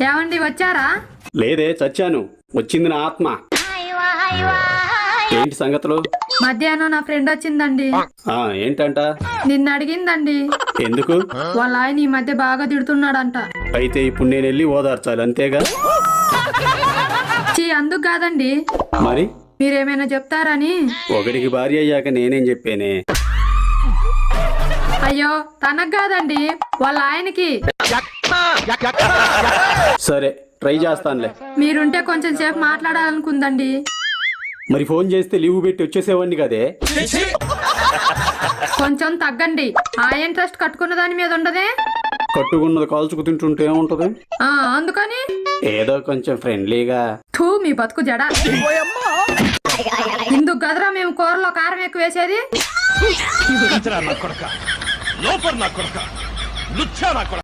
ఏమండి వచ్చారా? లేదే, చచ్చాను. వచ్చింది నా ఆత్మ. ఏంటి సంగతులు? మధ్యాహ్నం నా ఫ్రెండ్ వచ్చిందండి. ఏంటంట? నిన్న అడిగిందండి. ఎందుకు? వాళ్ళ ఆయన ఈ మధ్య బాగా తిడుతున్నాడంట. అయితే ఇప్పుడు నేను వెళ్ళి ఓదార్చాలి, అంతేగా? అందుకు కాదండి, మరి మీరేమైనా చెప్తారని. ఒకడికి భార్య అయ్యాక నేనేం చెప్పానే? అయ్యో తనకు కాదండి, వాళ్ళ ఆయనకి. సరే, ట్రై చేస్తానులే. మీరుంటే కొంచెం సేపు మాట్లాడాలనుకుందండి. మరి ఫోన్ చేస్తే లీవ్ పెట్టి వచ్చేసేవాడిని కదే. కొంచెం తగ్గండి. ఆ ఇంట్రెస్ట్ కట్టుకున్న దాని మీద ఉండదే. కట్టుకున్నది కాల్చుకు తింటుంటే ఏముంటది? అందుకని ఏదో కొంచెం ఫ్రెండ్లీగా. మీ బతుకు జడ. ఇందుకు గదరా మేము కూరలో కారం ఎక్కువ వేసేది.